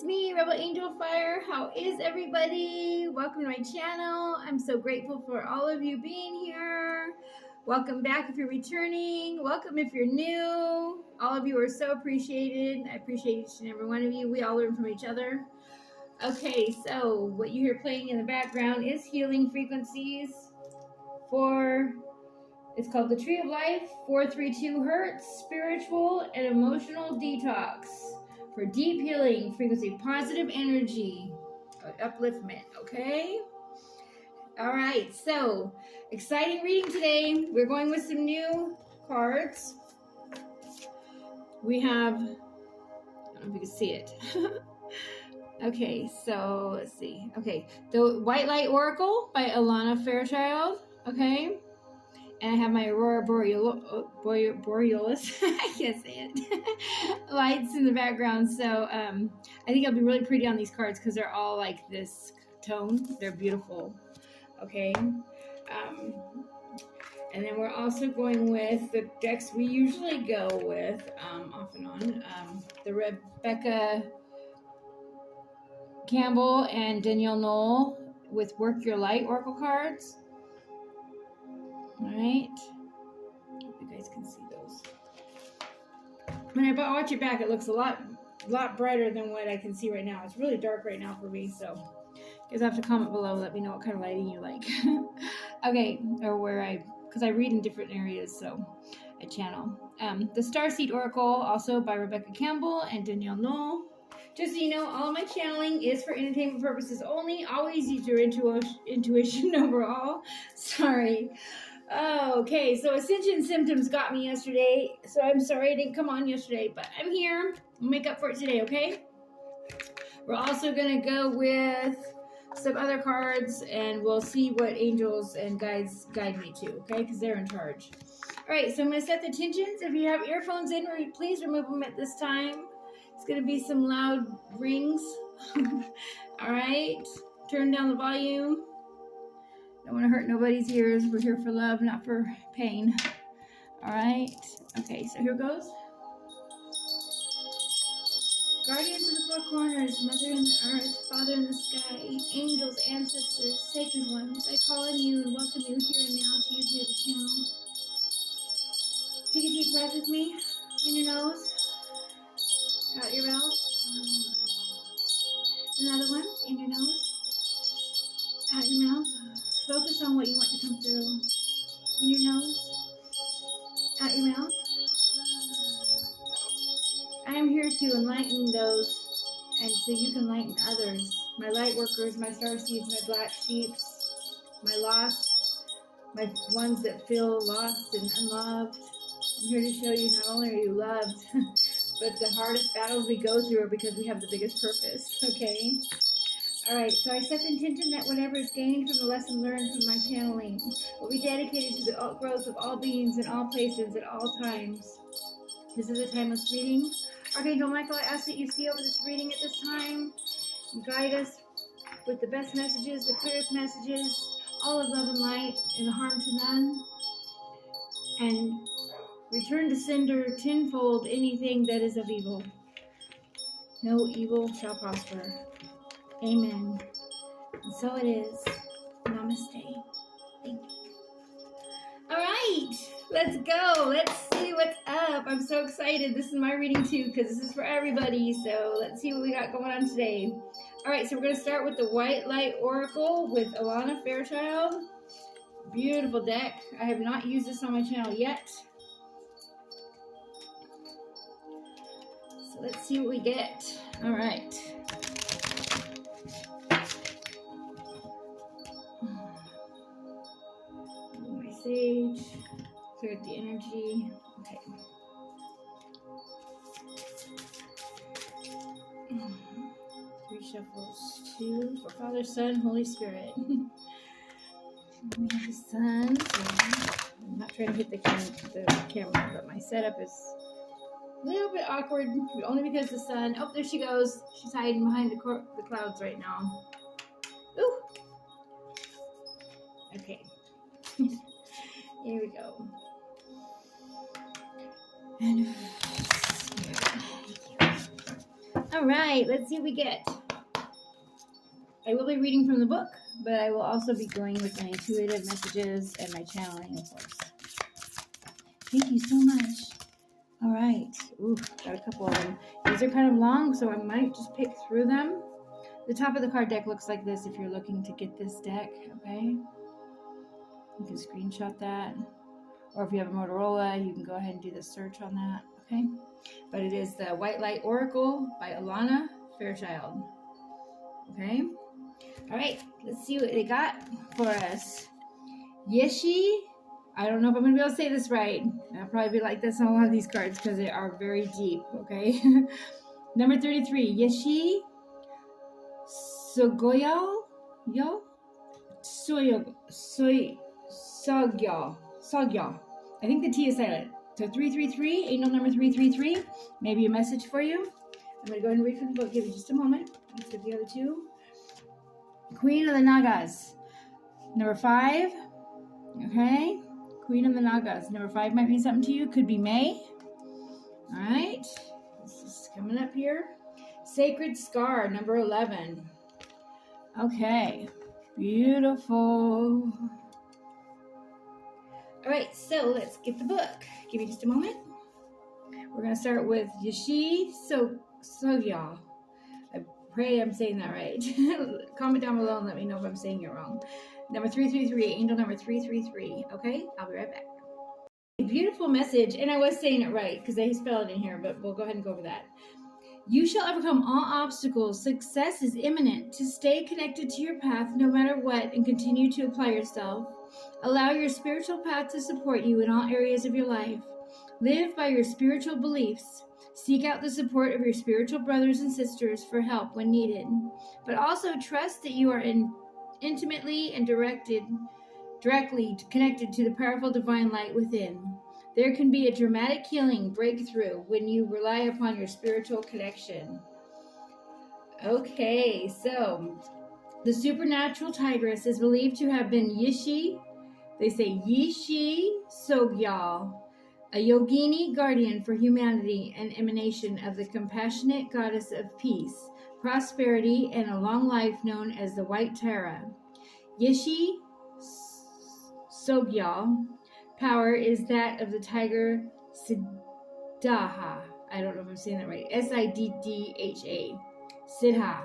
me, Rebel Angel Fire. How is everybody? Welcome to my channel. I'm so grateful for all of you being here. Welcome back if you're returning. Welcome if you're new. All of you are so appreciated. I appreciate each and every one of you. We all learn from each other. Okay, so what you hear playing in the background is healing frequencies for, it's called the Tree of Life, 432 Hertz, spiritual and emotional detox for deep healing frequency, positive energy, upliftment, okay? All right, so exciting reading today. We're going with some new cards. We have, I don't know if you can see it. Okay, so let's see. Okay, the White Light Oracle by Alana Fairchild, okay? And I have my Aurora Borealis, I can't say it, lights in the background. So I think it'll be really pretty on these cards because they're all like this tone. They're beautiful, okay? And then we're also going with the decks we usually go with off and on. The Rebecca Campbell and Danielle Knoll with Work Your Light Oracle cards. All right. Hope you guys can see those. When I watch it back, it looks a lot brighter than what I can see right now. It's really dark right now for me, so you guys have to comment below. Let me know what kind of lighting you like. Okay, or because I read in different areas, so I channel. The Starseed Oracle, also by Rebecca Campbell and Danielle Knoll. Just so you know, all of my channeling is for entertainment purposes only. Always use your intuition overall. Sorry. Okay, so Ascension Symptoms got me yesterday, so I'm sorry I didn't come on yesterday, but I'm here. I'll make up for it today, okay? We're also going to go with some other cards, and we'll see what angels and guides guide me to, okay? Because they're in charge. All right, so I'm going to set the tensions. If you have earphones in, please remove them at this time. It's going to be some loud rings. All right, turn down the volume. Don't want to hurt nobody's ears. We're here for love, not for pain. All right. Okay, so here goes. Guardians of the four corners, Mother in the earth, Father in the sky, angels, ancestors, sacred ones, I call on you and welcome you here and now to use me as a channel. Take a deep breath with me in your nose, out your mouth. Another one in your nose, out your mouth. Focus on what you want to come through. In your nose, out your mouth. I am here to enlighten those, and so you can enlighten others. My light workers, my star seeds, my black sheep, my lost, my ones that feel lost and unloved. I'm here to show you not only are you loved, but the hardest battles we go through are because we have the biggest purpose, okay? All right, so I set the intention that whatever is gained from the lesson learned from my channeling will be dedicated to the growth of all beings in all places at all times. This is a timeless reading. Archangel Michael, I ask that you see over this reading at this time and guide us with the best messages, the clearest messages, all of love and light, and harm to none. And return to sender tenfold anything that is of evil. No evil shall prosper. Amen. And so it is. Namaste. Thank you. All right, let's go. Let's see what's up. I'm so excited. This is my reading too because this is for everybody. So let's see what we got going on today. All right, so we're going to start with the White Light Oracle with Alana Fairchild. Beautiful deck. I have not used this on my channel yet. So let's see what we get. All right. Sage, cleared the energy. Okay. Three shuffles, two for Father, Son, Holy Spirit. We have the Sun. So I'm not trying to hit the camera, but my setup is a little bit awkward, only because the Sun. Oh, there she goes. She's hiding behind the clouds right now. Ooh. Okay. Here we go. And All right, let's see what we get. I will be reading from the book, but I will also be going with my intuitive messages and my channeling, of course. Thank you so much. All right. Ooh, got a couple of them. These are kind of long, so I might just pick through them. The top of the card deck looks like this if you're looking to get this deck, okay? You can screenshot that. Or if you have a Motorola, you can go ahead and do the search on that, okay? But it is the White Light Oracle by Alana Fairchild, okay? All right, let's see what they got for us. Yeshi, I don't know if I'm going to be able to say this right. I'll probably be like this on a lot of these cards because they are very deep, okay? Number 33, Yeshi Sogoyo, Sogyo. I think the T is silent. So 333, angel number 333, maybe a message for you. I'm going to go ahead and read from the book. Give me just a moment. Let's get the other two. Queen of the Nagas, number 5. Okay, Queen of the Nagas. Number 5 might mean something to you. Could be May. All right, this is coming up here. Sacred Scar, number 11. Okay, beautiful. All right, so let's get the book. Give me just a moment. We're going to start with Yeshi Sogya. I pray I'm saying that right. Comment down below and let me know if I'm saying it wrong. Number 333, angel number 333. Okay, I'll be right back. Beautiful message, and I was saying it right because they spelled it in here, but we'll go ahead and go over that. You shall overcome all obstacles. Success is imminent. To stay connected to your path no matter what and continue to apply yourself. Allow your spiritual path to support you in all areas of your life. Live by your spiritual beliefs. Seek out the support of your spiritual brothers and sisters for help when needed. But also trust that you are intimately and directly connected to the powerful divine light within. There can be a dramatic healing breakthrough when you rely upon your spiritual connection. Okay, so the supernatural tigress is believed to have been Yeshi Sogyal, a yogini guardian for humanity and emanation of the compassionate goddess of peace, prosperity, and a long life known as the White Tara. Yeshi Sogyal power is that of the tiger Siddha. I don't know if I'm saying that right. Siddha. Siddha,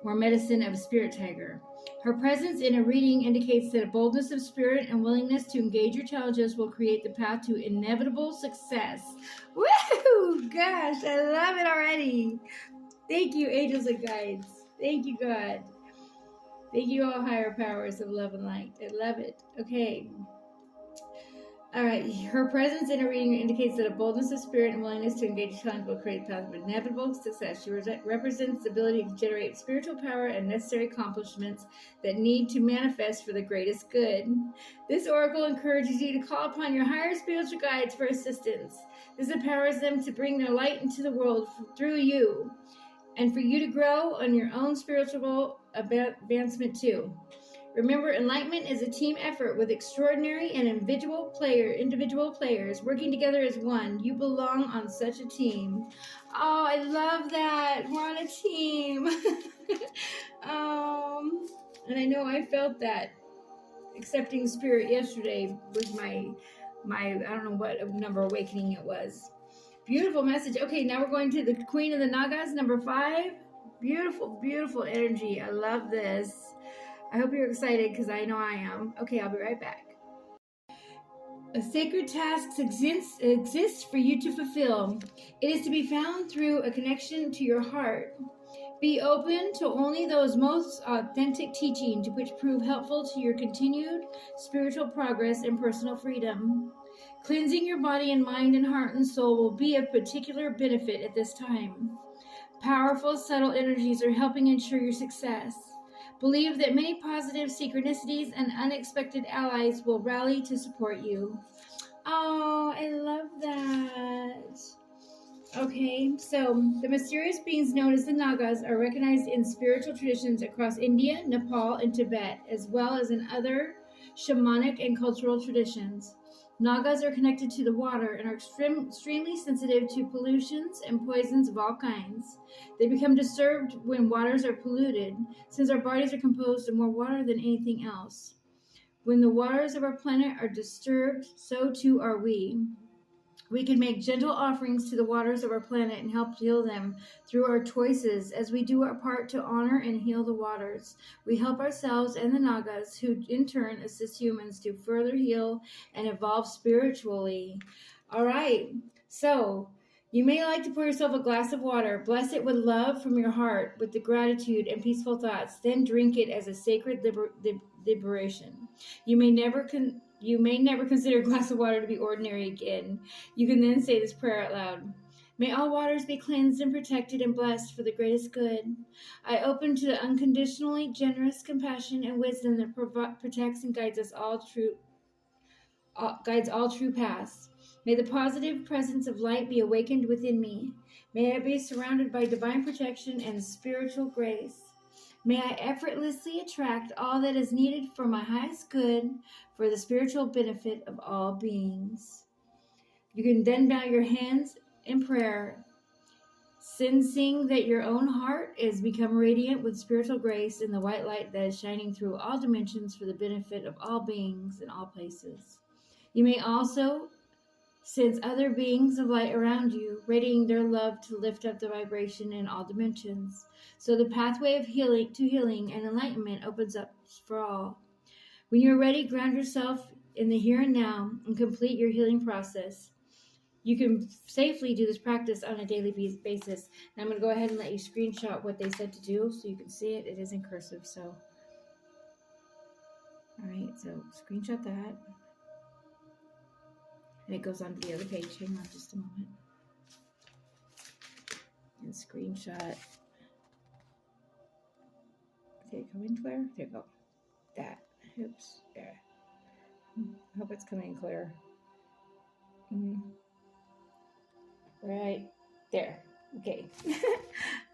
or medicine of a spirit tiger. Her presence in a reading indicates that a boldness of spirit and willingness to engage your challenges will create the path to inevitable success. Woo! Gosh, I love it already. Thank you, angels and guides. Thank you, God. Thank you, all higher powers of love and light. I love it. Okay. All right. Her presence in a reading indicates that a boldness of spirit and willingness to engage challenge will create a path of inevitable success. She represents the ability to generate spiritual power and necessary accomplishments that need to manifest for the greatest good. This oracle encourages you to call upon your higher spiritual guides for assistance. This empowers them to bring their light into the world through you, and for you to grow on your own spiritual advancement too. Remember, enlightenment is a team effort with extraordinary and individual players working together as one. You belong on such a team. Oh, I love that. We're on a team. And I know I felt that accepting spirit yesterday was my I don't know what number awakening it was. Beautiful message. Okay, now we're going to the Queen of the Nagas, number 5. Beautiful, beautiful energy. I love this. I hope you're excited because I know I am. Okay, I'll be right back. A sacred task exists for you to fulfill. It is to be found through a connection to your heart. Be open to only those most authentic teachings which prove helpful to your continued spiritual progress and personal freedom. Cleansing your body and mind and heart and soul will be of particular benefit at this time. Powerful, subtle energies are helping ensure your success. Believe that many positive synchronicities and unexpected allies will rally to support you. Oh, I love that. Okay, so the mysterious beings known as the Nagas are recognized in spiritual traditions across India, Nepal, and Tibet, as well as in other shamanic and cultural traditions. Nagas are connected to the water and are extremely sensitive to pollutions and poisons of all kinds. They become disturbed when waters are polluted, since our bodies are composed of more water than anything else. When the waters of our planet are disturbed, so too are we. We can make gentle offerings to the waters of our planet and help heal them through our choices as we do our part to honor and heal the waters. We help ourselves and the Nagas, who in turn assist humans to further heal and evolve spiritually. All right, so you may like to pour yourself a glass of water, bless it with love from your heart, with the gratitude and peaceful thoughts, then drink it as a sacred liberation. You may never consider a glass of water to be ordinary again. You can then say this prayer out loud. May all waters be cleansed and protected and blessed for the greatest good. I open to the unconditionally generous compassion and wisdom that protects and guides all true paths. May the positive presence of light be awakened within me. May I be surrounded by divine protection and spiritual grace. May I effortlessly attract all that is needed for my highest good, for the spiritual benefit of all beings. You can then bow your hands in prayer, sensing that your own heart is become radiant with spiritual grace in the white light that is shining through all dimensions for the benefit of all beings in all places. You may also sense other beings of light around you, radiating their love to lift up the vibration in all dimensions. So the pathway of healing and enlightenment opens up for all. When you're ready, ground yourself in the here and now and complete your healing process. You can safely do this practice on a daily basis. And I'm going to go ahead and let you screenshot what they said to do so you can see it. It is in cursive, so. All right, so screenshot that. And it goes on to the other page. Hang on just a moment. And screenshot. Did it come in clear? There you go. That. Oops. There. I hope it's coming in clear. Right. There. Okay.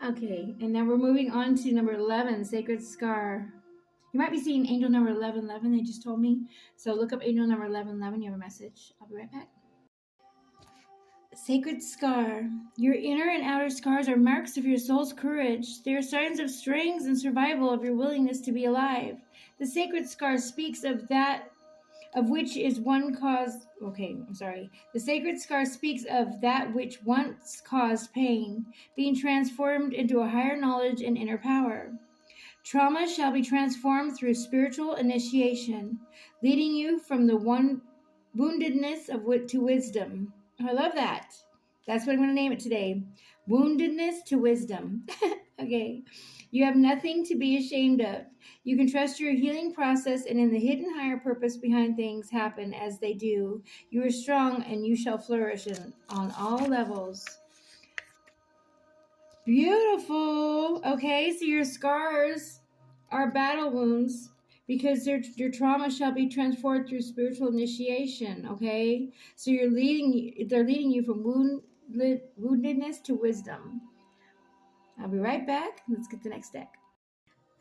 Okay. And now we're moving on to number 11, Sacred Scar. You might be seeing angel number 1111, they just told me. So look up angel number 1111. You have a message. I'll be right back. Sacred Scar. Your inner and outer scars are marks of your soul's courage. They are signs of strength and survival of your willingness to be alive. The sacred scar speaks of that of which is one cause. The sacred scar speaks of that which once caused pain, being transformed into a higher knowledge and inner power. Trauma shall be transformed through spiritual initiation, leading you from the woundedness to wisdom. I love that. That's what I'm going to name it today. Woundedness to wisdom. Okay. You have nothing to be ashamed of. You can trust your healing process, and in the hidden higher purpose behind things happen as they do. You are strong and you shall flourish on all levels. Beautiful. Okay, so your scars are battle wounds because your trauma shall be transformed through spiritual initiation. Okay, so they're leading you from woundedness to wisdom. I'll be right back. Let's get the next deck.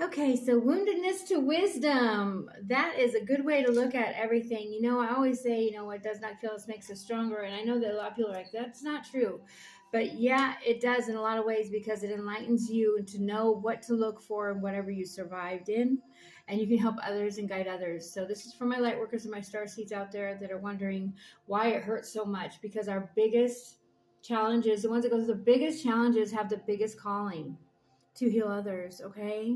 Okay, so woundedness to wisdom. That is a good way to look at everything. You know, I always say, what does not kill us makes us stronger. And I know that a lot of people are like, that's not true. But yeah, it does in a lot of ways because it enlightens you to know what to look for in whatever you survived in. And you can help others and guide others. So this is for my light workers and my star seeds out there that are wondering why it hurts so much. Because our biggest challenges, the ones that go through the biggest challenges, have the biggest calling to heal others, okay?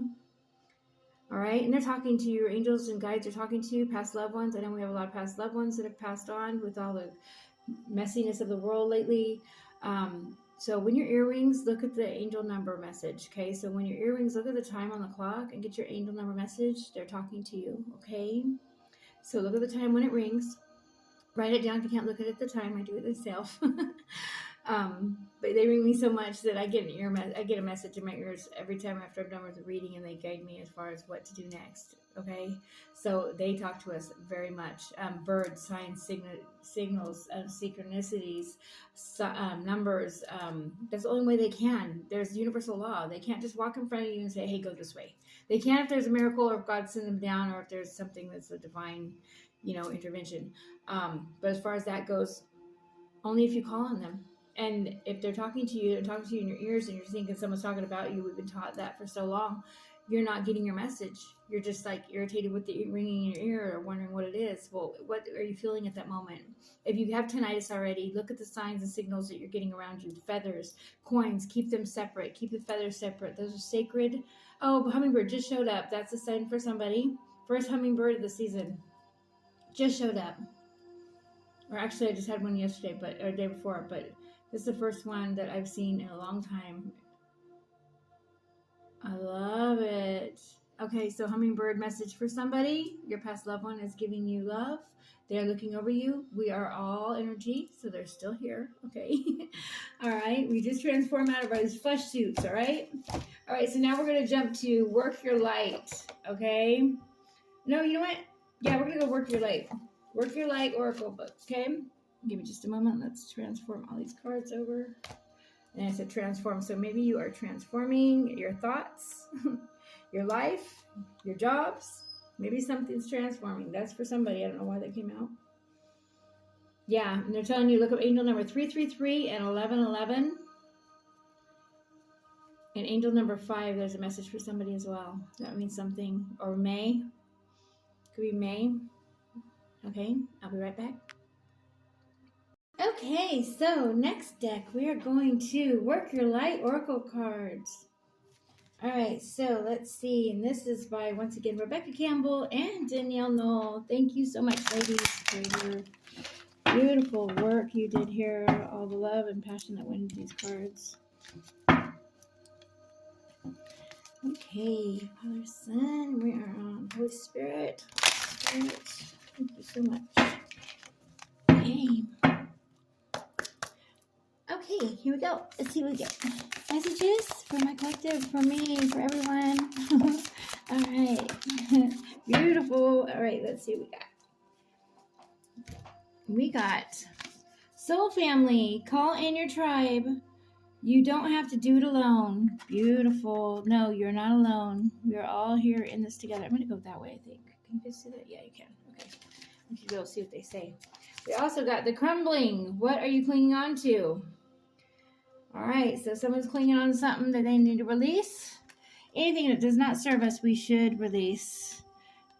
All right, and they're talking to you. Your angels and guides are talking to you, past loved ones. I know we have a lot of past loved ones that have passed on with all the messiness of the world lately. So when your earrings, look at the angel number message, okay? So when your earrings, look at the time on the clock and get your angel number message. They're talking to you, okay? So look at the time when it rings. Write it down if you can't look at it at the time. I do it myself. But they ring me so much that I get I get a message in my ears every time after I'm done with the reading, and they guide me as far as what to do next. Okay, so they talk to us very much. Birds, signs, signals, synchronicities, numbers. That's the only way they can. There's universal law. They can't just walk in front of you and say, "Hey, go this way." They can if there's a miracle, or if God sends them down, or if there's something that's a divine, intervention. But as far as that goes, only if you call on them. And if they're talking to you, in your ears, and you're thinking someone's talking about you, we've been taught that for so long, you're not getting your message. You're just like irritated with the ringing in your ear or wondering what it is. Well, what are you feeling at that moment? If you have tinnitus already, look at the signs and signals that you're getting around you. Feathers, coins, keep them separate. Keep the feathers separate. Those are sacred. Oh, hummingbird just showed up. That's a sign for somebody. First hummingbird of the season just showed up. Or actually, I just had one yesterday, or the day before, but this is the first one that I've seen in a long time. I love it. Okay, so hummingbird message for somebody. Your past loved one is giving you love. They're looking over you. We are all energy, so they're still here. Okay. All right. We just transform out of our flesh suits. All right. All right. So now we're going to jump to work your light. Okay. No, you know what? Yeah, we're going to go work your light. Work your light oracle book. Okay. Give me just a moment. Let's transform all these cards over. And I said transform. So maybe you are transforming your thoughts, your life, your jobs. Maybe something's transforming. That's for somebody. I don't know why that came out. Yeah, and they're telling you, look up angel number 333 and 1111. And angel number 5, there's a message for somebody as well. That means something. Or May. Could be May. Okay, I'll be right back. Okay, so next deck, we are going to work your light oracle cards. All right, so let's see. And this is by, once again, Rebecca Campbell and Danielle Knoll. Thank you so much, ladies, for your beautiful work you did here. All the love and passion that went into these cards. Okay, Father, Son, we are on Holy Spirit. Thank you so much. Okay. Okay, here we go. Let's see what we get. Messages for my collective, for me, for everyone. All right. Beautiful. All right, let's see what we got. We got Soul Family, call in your tribe. You don't have to do it alone. Beautiful. No, you're not alone. We're all here in this together. I'm going to go that way, I think. Can you guys see that? Yeah, you can. Okay. We should go see what they say. We also got the crumbling. What are you clinging on to? All right, so someone's clinging on to something that they need to release. Anything that does not serve us, we should release.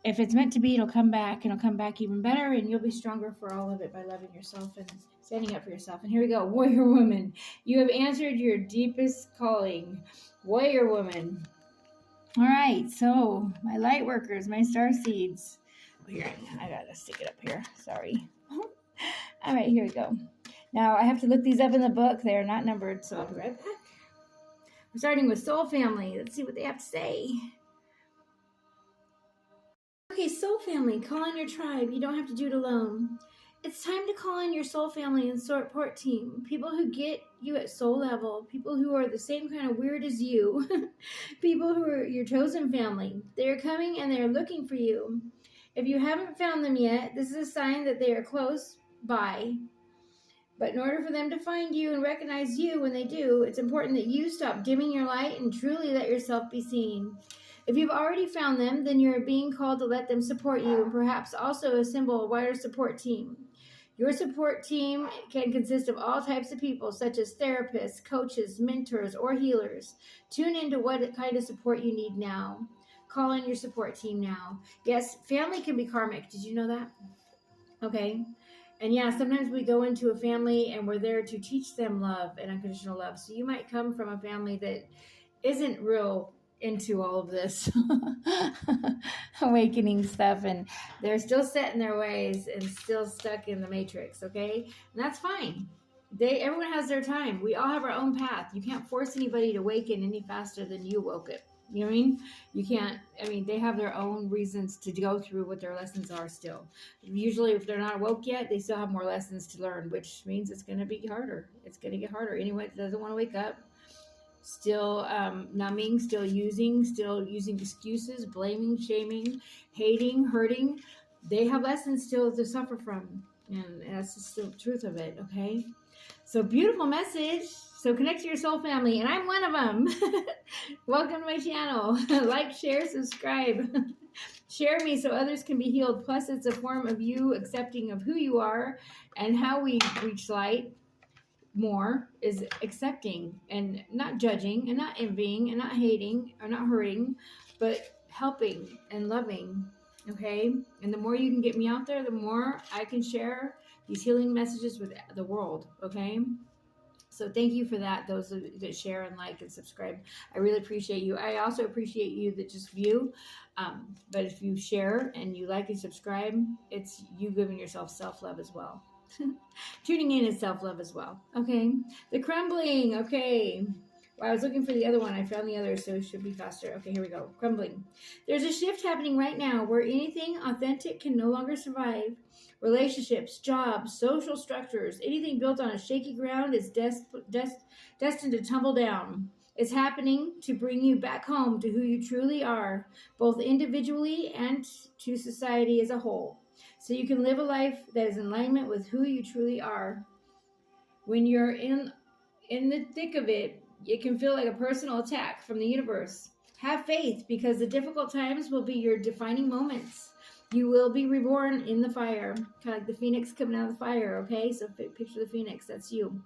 If it's meant to be, it'll come back, and it'll come back even better, and you'll be stronger for all of it by loving yourself and standing up for yourself. And here we go, Warrior Woman. You have answered your deepest calling. Warrior Woman. All right, so my light workers, my star seeds. Here, I gotta stick it up here. Sorry. All right, here we go. Now, I have to look these up in the book. They are not numbered, so I'll be right back. We're starting with Soul Family. Let's see what they have to say. Okay, Soul Family, call in your tribe. You don't have to do it alone. It's time to call in your soul family and support team. People who get you at soul level. People who are the same kind of weird as you. People who are your chosen family. They are coming and they are looking for you. If you haven't found them yet, this is a sign that they are close by. But in order for them to find you and recognize you when they do, it's important that you stop dimming your light and truly let yourself be seen. If you've already found them, then you're being called to let them support you and perhaps also assemble a wider support team. Your support team can consist of all types of people, such as therapists, coaches, mentors, or healers. Tune into what kind of support you need now. Call in your support team now. Yes, family can be karmic. Did you know that? Okay. And yeah, sometimes we go into a family and we're there to teach them love and unconditional love. So you might come from a family that isn't real into all of this awakening stuff, and they're still set in their ways and still stuck in the matrix, okay? And that's fine. Everyone has their time. We all have our own path. You can't force anybody to awaken any faster than you woke it, You know what I mean? You can't, I mean, they have their own reasons to go through what their lessons are still. Usually, if they're not woke yet, they still have more lessons to learn, which means it's going to be harder. It's going to get harder. Anyone that doesn't want to wake up, still numbing, still using excuses, blaming, shaming, hating, hurting, they have lessons still to suffer from. And that's just the truth of it, okay? So beautiful message. So connect to your soul family, and I'm one of them. Welcome to my channel. Like, share, subscribe. Share me so others can be healed. Plus, it's a form of you accepting of who you are, and how we reach light more is accepting and not judging and not envying and not hating or not hurting, but helping and loving. Okay? And the more you can get me out there, the more I can share these healing messages with the world. Okay? So thank you for that, those that share and like and subscribe. I really appreciate you. I also appreciate you that just view. But if you share and you like and subscribe, it's you giving yourself self-love as well. Tuning in is self-love as well. Okay. The crumbling. Okay. Well, I was looking for the other one. I found the other, so it should be faster. Okay, here we go. Crumbling. There's a shift happening right now where anything authentic can no longer survive. Relationships, jobs, social structures, anything built on a shaky ground is destined to tumble down. It's happening to bring you back home to who you truly are, both individually and to society as a whole. So you can live a life that is in alignment with who you truly are. When you're in the thick of it, it can feel like a personal attack from the universe. Have faith, because the difficult times will be your defining moments. You will be reborn in the fire, kind of like the phoenix coming out of the fire, okay? So picture the phoenix, that's you.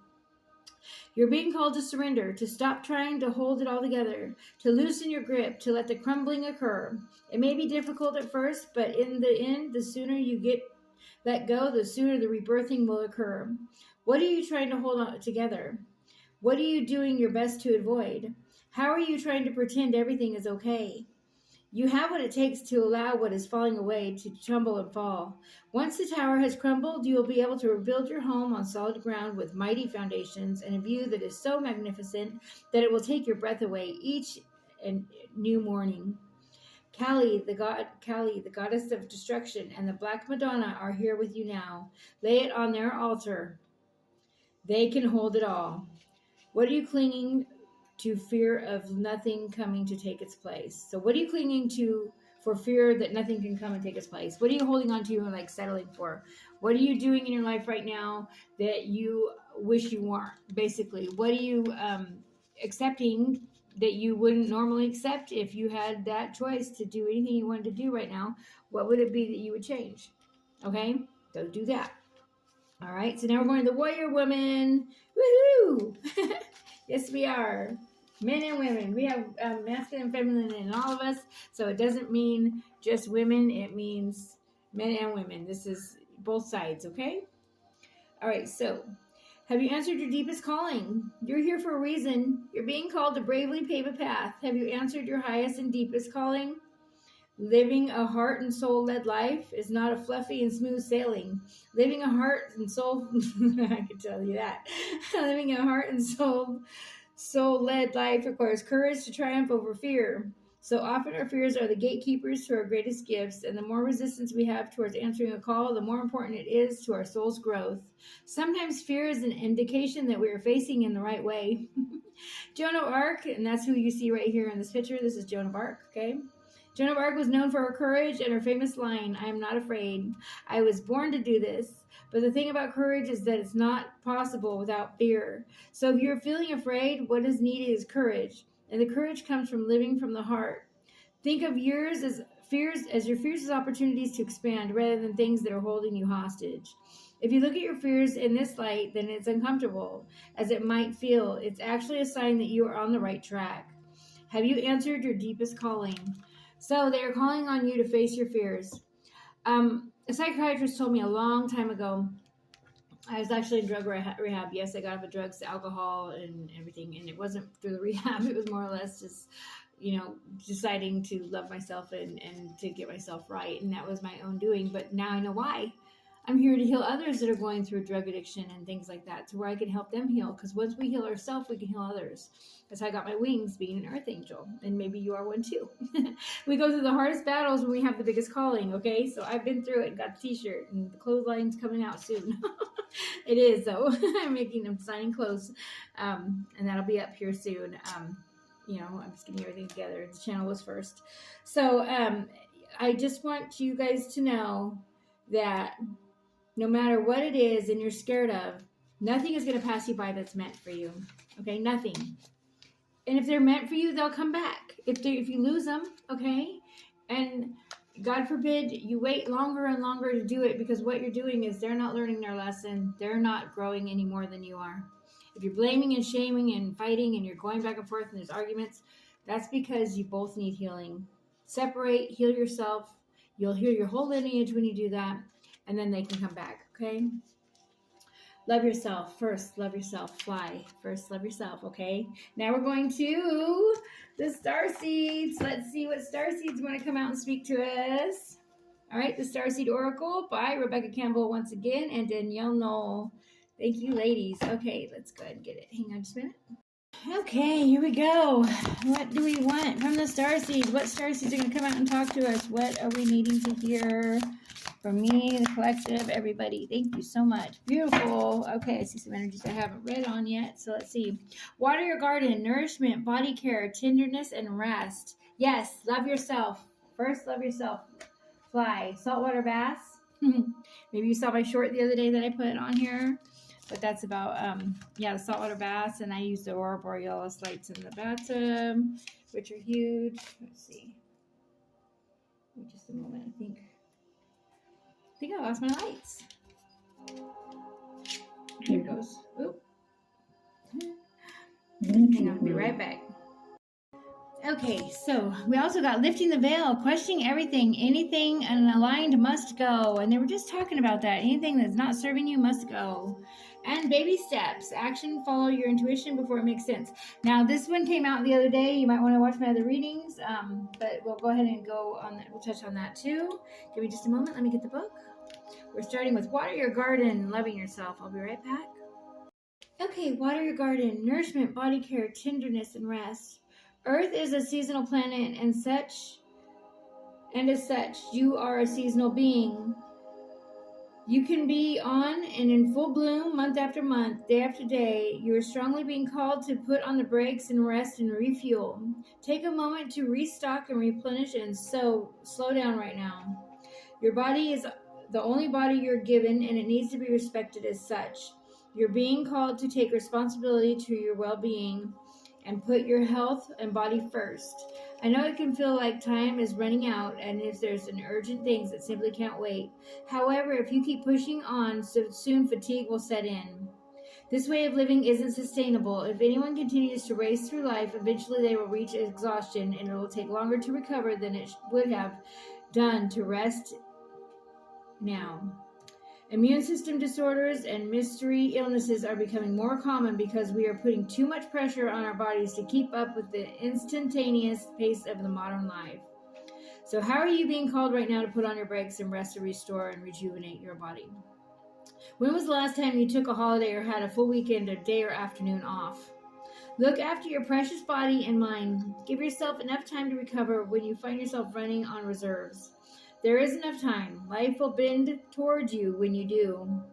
You're being called to surrender, to stop trying to hold it all together, to loosen your grip, to let the crumbling occur. It may be difficult at first, but in the end, the sooner you let go, the sooner the rebirthing will occur. What are you trying to hold on together? What are you doing your best to avoid? How are you trying to pretend everything is okay? You have what it takes to allow what is falling away to tumble and fall. Once the tower has crumbled, you will be able to rebuild your home on solid ground with mighty foundations and a view that is so magnificent that it will take your breath away each and new morning. Kali, the goddess of destruction, and the Black Madonna are here with you now. Lay it on their altar. They can hold it all. What are you clinging to fear of nothing coming to take its place? So what are you clinging to for fear that nothing can come and take its place? What are you holding on to and like settling for? What are you doing in your life right now that you wish you weren't? Basically, what are you accepting that you wouldn't normally accept if you had that choice to do anything you wanted to do right now? What would it be that you would change? Okay, go do that. All right, so now we're going to the warrior woman. Woohoo! Yes, we are. Men and women. We have masculine and feminine in all of us. So it doesn't mean just women. It means men and women. This is both sides, okay? All right, so have you answered your deepest calling? You're here for a reason. You're being called to bravely pave a path. Have you answered your highest and deepest calling? Living a heart and soul-led life is not a fluffy and smooth sailing. Living a heart and soul, I can tell you that. Living a heart and soul-led life requires courage to triumph over fear. So often our fears are the gatekeepers to our greatest gifts, and the more resistance we have towards answering a call, the more important it is to our soul's growth. Sometimes fear is an indication that we are facing in the right way. Joan of Arc, and that's who you see right here in this picture. This is Joan of Arc, okay? Joan of Arc was known for her courage and her famous line, "I am not afraid. I was born to do this." But the thing about courage is that it's not possible without fear. So if you're feeling afraid, what is needed is courage. And the courage comes from living from the heart. Think of yours as your fears as opportunities to expand rather than things that are holding you hostage. If you look at your fears in this light, then it's uncomfortable as it might feel. It's actually a sign that you are on the right track. Have you answered your deepest calling? So they are calling on you to face your fears. A psychiatrist told me a long time ago, I was actually in drug rehab. Yes, I got off of drugs, alcohol, and everything. And it wasn't through the rehab. It was more or less just, deciding to love myself and to get myself right. And that was my own doing. But now I know why. I'm here to heal others that are going through drug addiction and things like that, to where I can help them heal. Because once we heal ourselves, we can heal others. That's how I got my wings, being an earth angel. And maybe you are one too. We go through the hardest battles when we have the biggest calling, okay? So I've been through it and got the t-shirt, and the clothesline's coming out soon. It is, though. I'm designing clothes. And that'll be up here soon. I'm just getting everything together. The channel was first. So I just want you guys to know that no matter what it is and you're scared of, nothing is going to pass you by that's meant for you. Okay, nothing. And if they're meant for you, they'll come back. If you lose them, okay, and God forbid you wait longer and longer to do it, because what you're doing is they're not learning their lesson. They're not growing any more than you are. If you're blaming and shaming and fighting and you're going back and forth and there's arguments, that's because you both need healing. Separate, heal yourself. You'll heal your whole lineage when you do that, and then they can come back, okay? Love yourself first. Love yourself. Fly first. Love yourself, okay? Now we're going to the star seeds. Let's see what star seeds want to come out and speak to us. All right, the Starseed Oracle by Rebecca Campbell once again and Danielle Knoll. Thank you, ladies. Okay, let's go ahead and get it. Hang on just a minute. Okay, here we go. What do we want from the starseeds? What starseeds are going to come out and talk to us? What are we needing to hear from me, the collective, everybody? Thank you so much. Beautiful. Okay, I see some energies I haven't read on yet, so let's see. Water your garden, nourishment, body care, tenderness, and rest. Yes, love yourself. First, love yourself. Fly. Saltwater baths. Maybe you saw my short the other day that I put on here. But that's about, the saltwater baths. And I use the Aurora Borealis lights in the bathtub, which are huge. Let's see. Wait just a moment. I think I lost my lights. Here it goes. Oop. Hang on. I'll be right back. Okay, so we also got lifting the veil, questioning everything, anything unaligned must go. And they were just talking about that. Anything that's not serving you must go. And baby steps, action, follow your intuition before it makes sense. Now, this one came out the other day. You might want to watch my other readings, but we'll go ahead and go on that. We'll touch on that too. Give me just a moment. Let me get the book. We're starting with water your garden, loving yourself. I'll be right back. Okay, water your garden, nourishment, body care, tenderness, and rest. Earth is a seasonal planet, and as such, you are a seasonal being. You can be on and in full bloom month after month, day after day. You are strongly being called to put on the brakes and rest and refuel. Take a moment to restock and replenish, and so slow down right now. Your body is the only body you're given, and it needs to be respected as such. You're being called to take responsibility to your well-being and put your health and body first. I know it can feel like time is running out, and if there's an urgent things that simply can't wait. However, if you keep pushing on, so soon fatigue will set in. This way of living isn't sustainable. If anyone continues to race through life, eventually they will reach exhaustion, and it will take longer to recover than it would have done to rest now. Immune system disorders and mystery illnesses are becoming more common because we are putting too much pressure on our bodies to keep up with the instantaneous pace of the modern life. So how are you being called right now to put on your brakes and rest to restore and rejuvenate your body? When was the last time you took a holiday or had a full weekend, a day or afternoon off? Look after your precious body and mind. Give yourself enough time to recover when you find yourself running on reserves. There is enough time. Life will bend towards you when you do.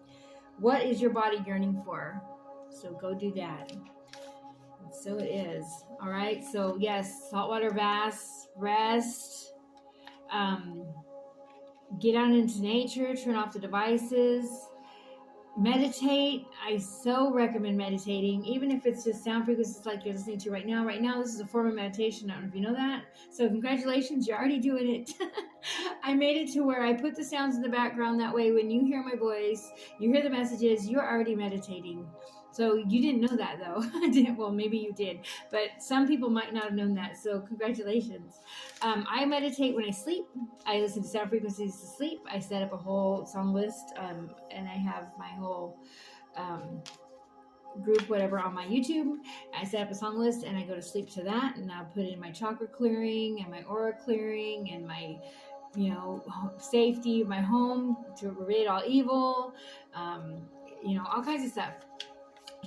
What is your body yearning for? So go do that. And so it is. All right. So yes, saltwater baths, rest, get out into nature, turn off the devices, meditate. I so recommend meditating, even if it's just sound frequencies like you're listening to right now. Right now, this is a form of meditation. I don't know if you know that. So congratulations, you're already doing it. I made it to where I put the sounds in the background. That way, when you hear my voice, you hear the messages, you're already meditating. So you didn't know that, though. Well, maybe you did, but some people might not have known that. So congratulations. I meditate when I sleep. I listen to sound frequencies to sleep. I set up a whole song list, and I have my whole group, whatever, on my YouTube. I set up a song list, and I go to sleep to that, and I'll put in my chakra clearing and my aura clearing and my safety of my home, to rid all evil, all kinds of stuff.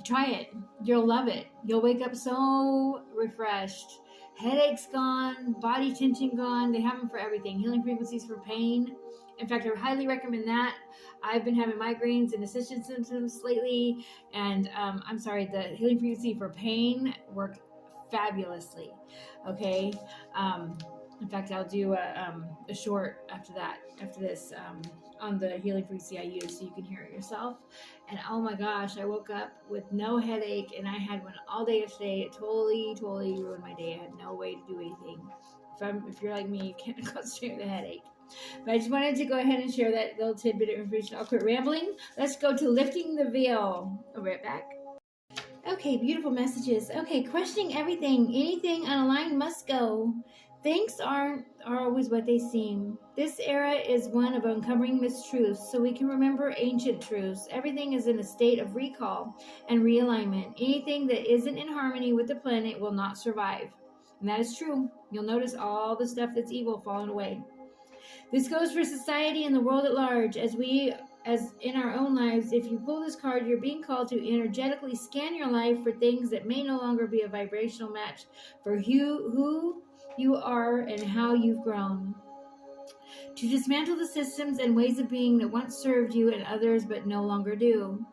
Try it. You'll love it. You'll wake up so refreshed. Headaches gone, body tension gone. They have them for everything. Healing frequencies for pain. In fact, I highly recommend that. I've been having migraines and assistance symptoms lately, and the healing frequency for pain work fabulously. Okay. In fact, I'll do a short after this, on the healing frequency I use, so you can hear it yourself. And oh my gosh, I woke up with no headache, and I had one all day yesterday. It totally ruined my day. I had no way to do anything. If you're like me, you can't concentrate with a headache. But I just wanted to go ahead and share that little tidbit of information. I'll quit rambling. Let's go to lifting the veil. I'll be right back. Okay, beautiful messages. Okay, questioning everything. Anything unaligned must go. Things aren't always what they seem. This era is one of uncovering mistruths, so we can remember ancient truths. Everything is in a state of recall and realignment. Anything that isn't in harmony with the planet will not survive. And that is true. You'll notice all the stuff that's evil falling away. This goes for society and the world at large. As in our own lives, if you pull this card, you're being called to energetically scan your life for things that may no longer be a vibrational match for who you are and how you've grown. To dismantle the systems and ways of being that once served you and others but no longer do.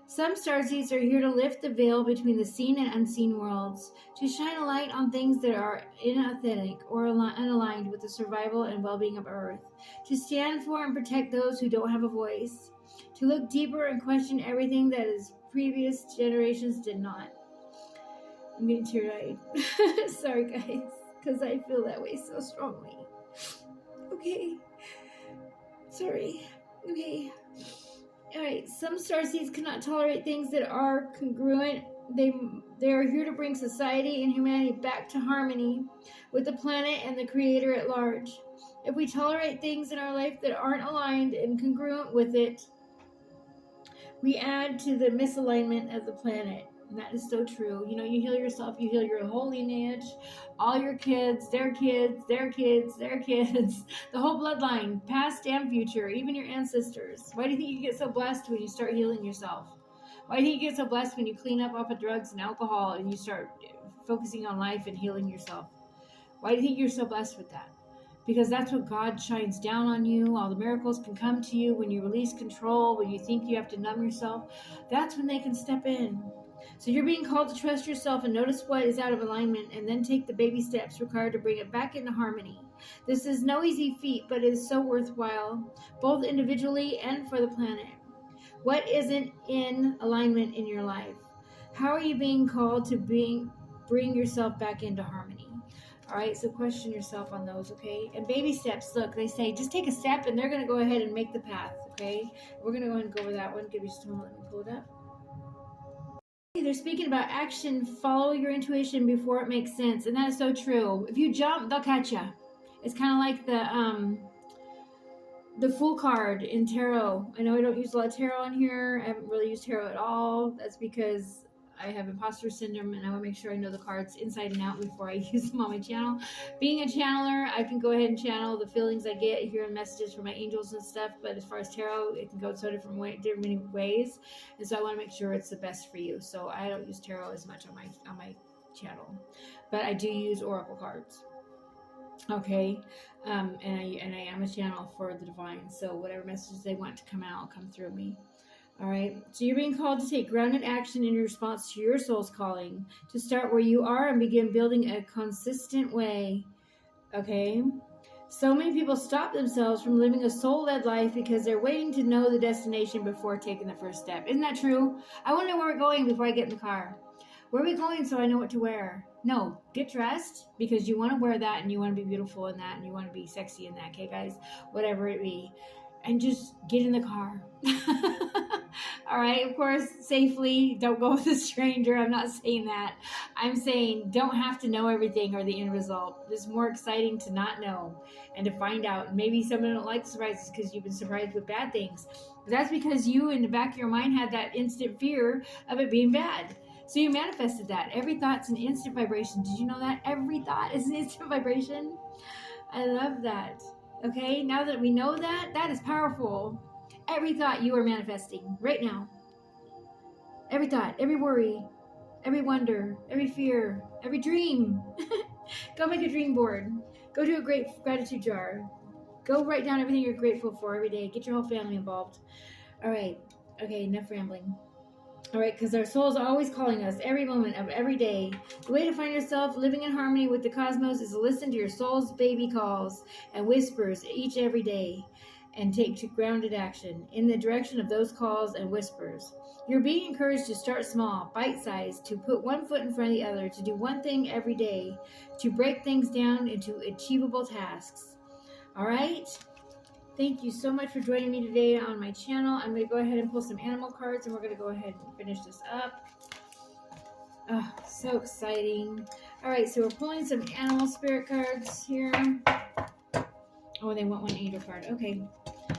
Some starseeds are here to lift the veil between the seen and unseen worlds, to shine a light on things that are inauthentic or unaligned with the survival and well-being of Earth, to stand for and protect those who don't have a voice, to look deeper and question everything that is previous generations did not. I'm getting teary-eyed. Sorry, guys, because I feel that way so strongly. Okay. Sorry. Okay. Alright, some starseeds cannot tolerate things that are congruent. They are here to bring society and humanity back to harmony with the planet and the Creator at large. If we tolerate things in our life that aren't aligned and congruent with it, we add to the misalignment of the planet. And that is so true. You heal yourself, you heal your whole lineage, all your kids, their kids, their kids, their kids, the whole bloodline, past and future, even your ancestors. Why do you think you get so blessed when you start healing yourself? Why do you think you get so blessed when you clean up off of drugs and alcohol and you start focusing on life and healing yourself? Why do you think you're so blessed with that? Because that's what God shines down on you. All the miracles can come to you when you release control, when you think you have to numb yourself. That's when they can step in. So you're being called to trust yourself and notice what is out of alignment, and then take the baby steps required to bring it back into harmony. This is no easy feat, but it is so worthwhile, both individually and for the planet. What isn't in alignment in your life? How are you being called to bring yourself back into harmony? All right, so question yourself on those, okay? And baby steps, look, they say just take a step and they're going to go ahead and make the path, okay? We're going to go ahead and go over that one. Give me just a moment, let me pull it up. They're speaking about action. Follow your intuition before it makes sense, and that is so true. If you jump, they'll catch you. It's kind of like the Fool card in tarot. I know I don't use a lot of tarot on here. I haven't really used tarot at all. That's because I have imposter syndrome, and I want to make sure I know the cards inside and out before I use them on my channel. Being a channeler, I can go ahead and channel the feelings I get, hearing messages from my angels and stuff. But as far as tarot, it can go so different many ways, and so I want to make sure it's the best for you. So I don't use tarot as much on my channel, but I do use oracle cards. Okay, and I am a channel for the divine. So whatever messages they want to come out, come through me. All right, so you're being called to take grounded action in response to your soul's calling, to start where you are and begin building a consistent way, okay? So many people stop themselves from living a soul-led life because they're waiting to know the destination before taking the first step. Isn't that true? I want to know where we're going before I get in the car. Where are we going so I know what to wear? No, get dressed because you want to wear that and you want to be beautiful in that and you want to be sexy in that, okay, guys? Whatever it be. And just get in the car. All right, of course, safely. Don't go with a stranger. I'm not saying that. I'm saying don't have to know everything or the end result. It's more exciting to not know and to find out. Maybe someone don't like surprises because you've been surprised with bad things. But that's because you, in the back of your mind, had that instant fear of it being bad. So you manifested that. Every thought's an instant vibration. Did you know that? Every thought is an instant vibration. I love that. Okay, now that we know that, that is powerful. Every thought you are manifesting right now. Every thought, every worry, every wonder, every fear, every dream. Go make a dream board. Go do a great gratitude jar. Go write down everything you're grateful for every day. Get your whole family involved. All right. Okay, enough rambling. All right, because our soul's always calling us every moment of every day. The way to find yourself living in harmony with the cosmos is to listen to your soul's baby calls and whispers each every day and take to grounded action in the direction of those calls and whispers. You're being encouraged to start small, bite-sized, to put one foot in front of the other, to do one thing every day, to break things down into achievable tasks. All right? Thank you so much for joining me today on my channel. I'm going to go ahead and pull some animal cards, and we're going to go ahead and finish this up. Oh, so exciting. All right, so we're pulling some animal spirit cards here. Oh, they want one angel card. Okay.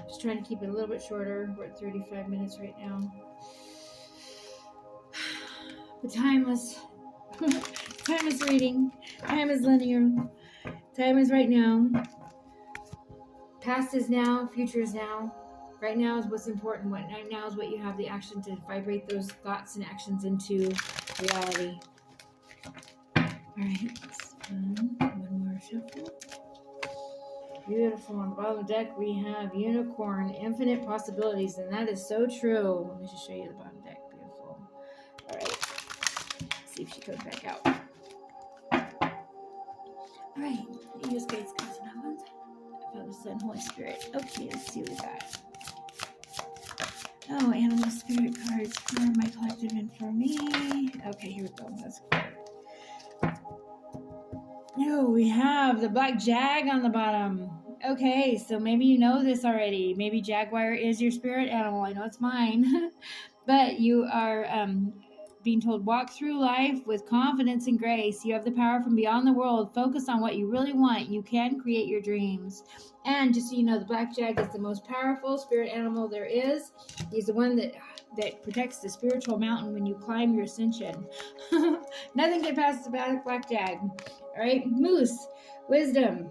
Just trying to keep it a little bit shorter. We're at 35 minutes right now. But timeless. Timeless reading. Time is linear. Time is right now. Past is now, future is now. Right now is what's important. Right now is what you have the action to vibrate those thoughts and actions into reality. All right, one more shuffle. Beautiful. On the bottom of the deck, we have unicorn, infinite possibilities, and that is so true. Let me just show you the bottom deck. Beautiful. All right. Let's see if she comes back out. All right. Use Gates, guys, and that one. Father, Son, Holy Spirit. Okay, let's see what we got. Oh, animal spirit cards for my collective and for me. Okay, here we go. That's good. Oh, we have the black jag on the bottom. Okay, so maybe you know this already. Maybe jaguar is your spirit animal. I know it's mine. But you are being told, walk through life with confidence and grace. You have the power from beyond the world. Focus on what you really want. You can create your dreams. And just so you know, the black jag is the most powerful spirit animal there is. He's the one that protects the spiritual mountain when you climb your ascension. Nothing can pass the black jag. All right, moose, wisdom.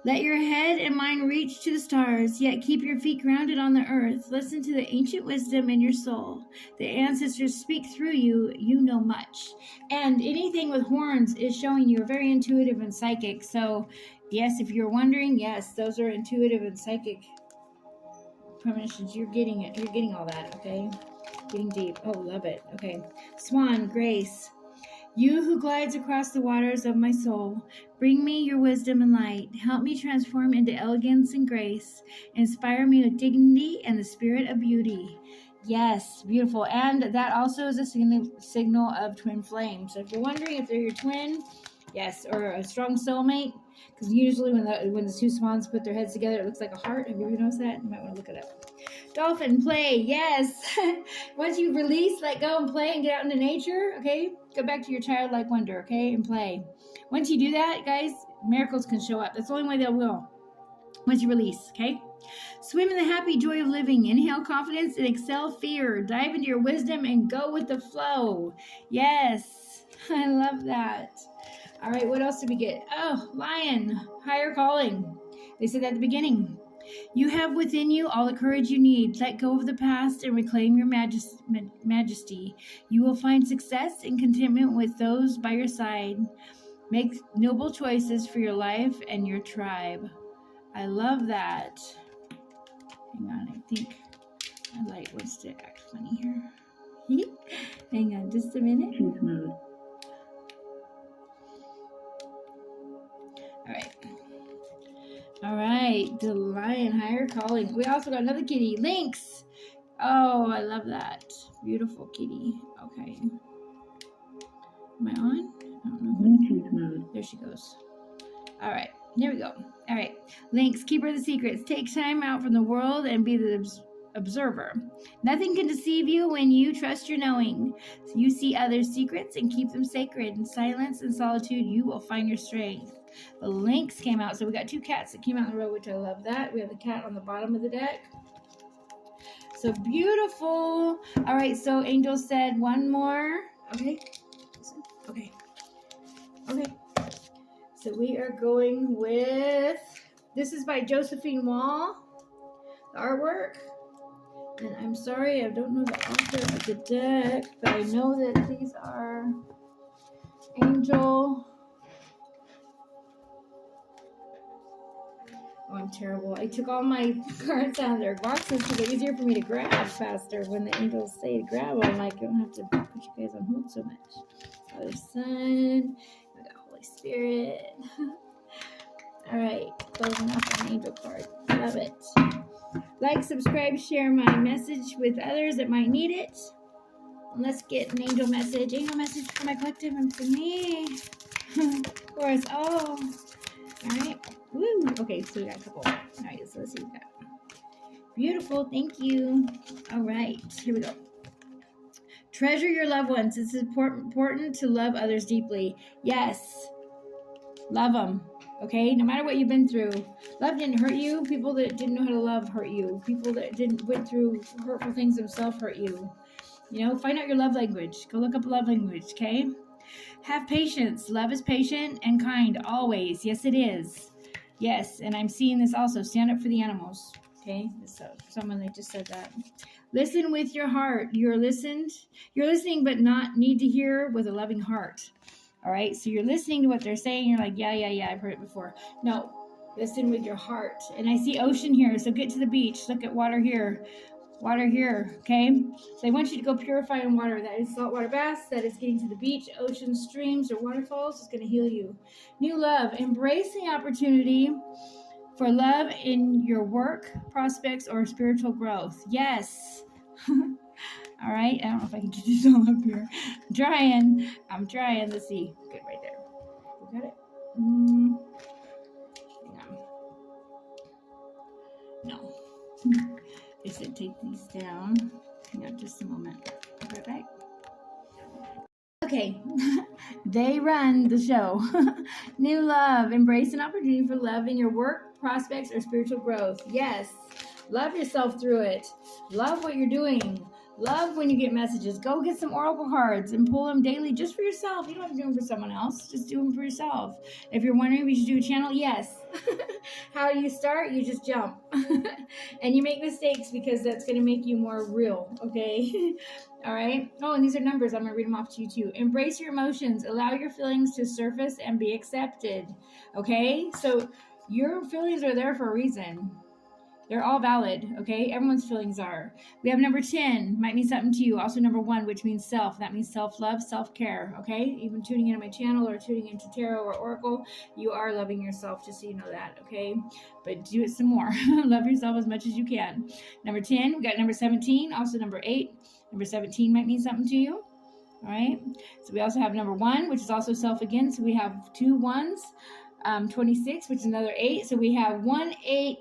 Let your head and mind reach to the stars, yet keep your feet grounded on the earth. Listen to the ancient wisdom in your soul. The ancestors speak through you. You know much. And anything with horns is showing you are very intuitive and psychic. So, yes, if you're wondering, yes, those are intuitive and psychic premonitions. You're getting it. You're getting all that, okay? Getting deep. Oh, love it. Okay. Swan, grace. You who glides across the waters of my soul, bring me your wisdom and light. Help me transform into elegance and grace. Inspire me with dignity and the spirit of beauty. Yes, beautiful. And that also is a signal of twin flame. So if you're wondering if they're your twin, yes, or a strong soulmate, because usually when the two swans put their heads together, it looks like a heart. Have you ever noticed that? You might want to look it up. Dolphin, play, yes. Once you release, let go and play and get out into nature, okay? Go back to your childlike wonder, okay? And play. Once you do that, guys, miracles can show up. That's the only way they'll go. Once you release, okay? Swim in the happy joy of living. Inhale confidence and exhale fear. Dive into your wisdom and go with the flow. Yes, I love that. All right, what else did we get? Oh, lion, higher calling. They said that at the beginning. You have within you all the courage you need. Let go of the past and reclaim your majesty. You will find success and contentment with those by your side. Make noble choices for your life and your tribe. I love that. Hang on, I think my light wants to act funny here. Hang on just a minute. All right, the lion, higher calling. We also got another kitty, Lynx. Oh, I love that. Beautiful kitty. Okay. Am I on? I don't know. There she goes. All right, here we go. All right, Lynx, keeper of the secrets. Take time out from the world and be the observer. Nothing can deceive you when you trust your knowing. So you see others' secrets and keep them sacred. In silence and solitude, you will find your strength. The lynx came out. So we got two cats that came out in the road, which I love that. We have the cat on the bottom of the deck. So beautiful. All right, so Angel said one more. Okay. Okay. Okay. So we are going with This is by Josephine Wall, the artwork. And I'm sorry, I don't know the author of the deck, but I know that these are Angel. Oh, I'm terrible. I took all my cards out of their boxes because it's easier for me to grab faster when the angels say to grab them. Like, I don't have to put you guys on hold so much. Father, Son, we got Holy Spirit. All right, closing off an angel card. Love it. Like, subscribe, share my message with others that might need it. And let's get an angel message. Angel message for my collective and for me. For us all. All right. Woo. Okay, so we got a couple. All right, so let's see what we got. Beautiful. Thank you. All right, here we go. Treasure your loved ones. It's important to love others deeply. Yes. Love them. Okay, no matter what you've been through. Love didn't hurt you. People that didn't know how to love hurt you. People that went through hurtful things themselves hurt you. You know, find out your love language. Go look up love language, okay? Have patience. Love is patient and kind always. Yes, it is. Yes, and I'm seeing this also. Stand up for the animals, okay? So someone, they just said that. Listen with your heart. You're listening, but not need to hear with a loving heart. All right, so you're listening to what they're saying. You're like, yeah, I've heard it before. No, listen with your heart. And I see ocean here, so get to the beach. Look at water here. Water here, okay? So I want you to go purify in water. That is saltwater baths. That is getting to the beach, ocean, streams, or waterfalls. Is going to heal you. New love. Embrace the opportunity for love in your work, prospects, or spiritual growth. Yes. All right. I don't know if I can get this all up here. I'm trying. Let's see. Good, right there. You got it? No. I said take these down. Hang on just a moment. I'll be right back. Okay. They run the show. New love. Embrace an opportunity for love in your work, prospects, or spiritual growth. Yes. Love yourself through it. Love what you're doing. Love when you get messages. Go get some oracle cards and pull them daily just for yourself. You don't have to do them for someone else. Just do them for yourself. If you're wondering if you should do a channel, yes. How do you start? You just jump. And you make mistakes because that's going to make you more real, okay? All right? Oh, and these are numbers. I'm going to read them off to you too. Embrace your emotions. Allow your feelings to surface and be accepted, okay? So your feelings are there for a reason. They're all valid, okay? Everyone's feelings are. We have number 10, might mean something to you. Also number 1, which means self. That means self-love, self-care, okay? Even tuning into my channel or tuning into tarot or oracle, you are loving yourself, just so you know that, okay? But do it some more. Love yourself as much as you can. Number 10, we got number 17, also number 8. Number 17 might mean something to you, all right? So we also have number 1, which is also self again. So we have 2 1s. 26, which is another 8. So we have 1, 8,